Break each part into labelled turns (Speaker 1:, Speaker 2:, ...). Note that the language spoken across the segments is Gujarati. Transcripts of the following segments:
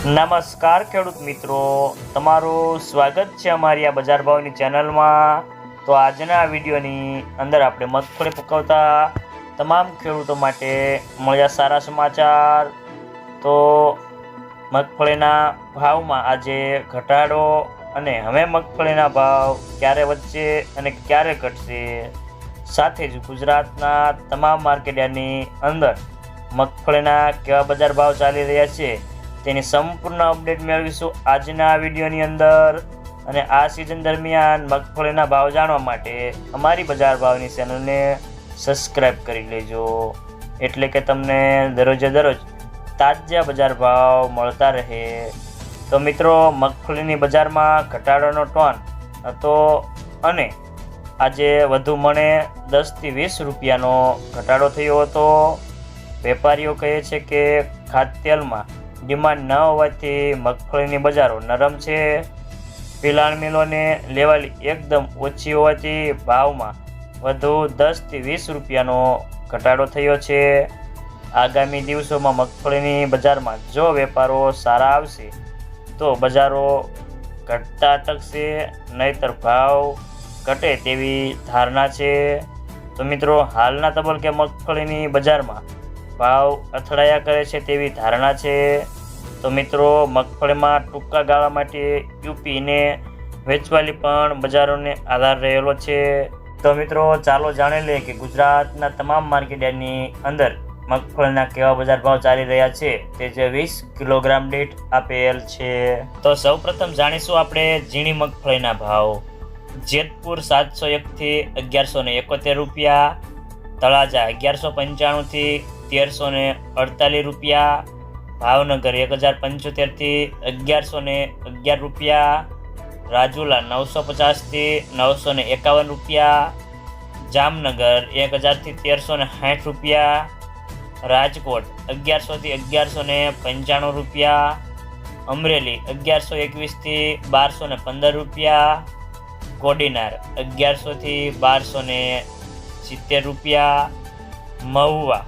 Speaker 1: નમસ્કાર ખેડૂત મિત્રો, તમારું સ્વાગત છે અમારી આ બજાર ભાવની ચેનલમાં। તો આજના વિડીયોની અંદર આપણે મગફળી પકવતા તમામ ખેડૂતો માટે મળ્યા સારા સમાચાર। તો મગફળીના ભાવમાં આજે ઘટાડો અને હવે મગફળીના ભાવ ક્યારે વધશે અને ક્યારે ઘટશે, સાથે જ ગુજરાતના તમામ માર્કેટયાર્ડની અંદર મગફળીના કેવા બજાર ભાવ ચાલી રહ્યા છે તેની સંપૂર્ણ અપડેટ મેળવીશું આજના વિડીયોની અંદર। અને આ સિઝન દરમિયાન મગફળીના ભાવ જાણવા માટે અમારી બજાર ભાવની ચેનલને સબસ્ક્રાઈબ કરી લેજો, એટલે કે તમને દરરોજે દરરોજ તાજા બજાર ભાવ મળતા રહે। તો મિત્રો, મગફળીની બજારમાં ઘટાડોનો ટોન હતો અને આજે વધુ મણે 10 થી 20 રૂપિયાનો ઘટાડો થયો હતો। વેપારીઓ કહે છે કે ખાદ્યતેલમાં ડિમાન્ડ ન હોવાથી મગફળીની બજારો નરમ છે। પિલાણ મિલોને લેવાલી એકદમ ઓછી હોવાથી ભાવમાં વધુ 10 થી 20 રૂપિયાનો ઘટાડો થયો છે। આગામી દિવસોમાં મગફળીની બજારમાં જો વેપારો સારા આવશે તો બજારો ઘટતા અટકશે, નહીતર ભાવ ઘટે તેવી ધારણા છે। તો મિત્રો, હાલના તબક્કે મગફળીની બજારમાં ભાવ અથડાયા કરે છે તેવી ધારણા છે। તો મિત્રો, મગફળીમાં ટૂંકા ગાળા માટે યુપીને વેચવાલી પણ બજારોને આધાર રહેલો છે। તો મિત્રો, ચાલો જાણી લઈએ કે ગુજરાતના તમામ માર્કેટયાર્ડની અંદર મગફળીના કેવા બજાર ભાવ ચાલી રહ્યા છે તે જે 20 કિલોગ્રામ દીઠ આપેલ છે। તો સૌપ્રથમ જાણીશું આપણે ઝીણી મગફળીના ભાવ। જેતપુર 701 થી 1171 રૂપિયા, તળાજા 1195 થી 1348 રૂપિયા, ભાવનગર 1075 થી 1111 રૂપિયા, રાજુલા 950 થી 951 રૂપિયા, જામનગર 1000 થી 1360 રૂપિયા, રાજકોટ 1100 થી 1195 રૂપિયા, અમરેલી 1121 થી 1215 રૂપિયા, કોડીનાર 1100 થી 1270 રૂપિયા, મહુવા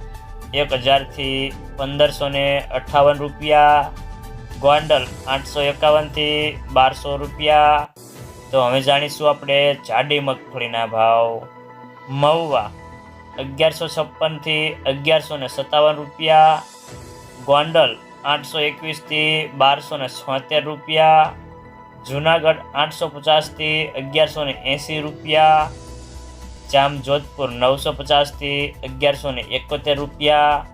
Speaker 1: 1000 થી 1558 રૂપિયા, ગોંડલ 851 થી 1200 રૂપિયા। તો હવે જાણીશું આપણે જાડી મગફળીના ભાવ। મહુવા 1156 થી 1157 રૂપિયા, ગોંડલ 821 થી 1276 રૂપિયા, જુનાગઢ 850 થી 1180 રૂપિયા, જામજોધપુર 950 થી 1171 રૂપિયા,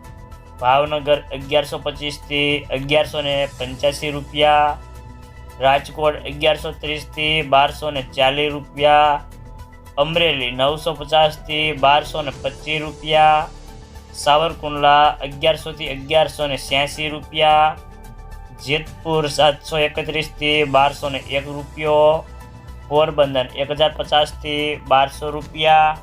Speaker 1: ભાવનગર 1125 થી 1185 રૂપિયા, રાજકોટ 1130 થી 1240 રૂપિયા, અમરેલી 950 થી 1225 રૂપિયા, સાવરકુંડલા 1100 થી 1186 રૂપિયા, જેતપુર 731 થી 1201 રૂપિયો, પોરબંદર 1050 થી 1200 રૂપિયા,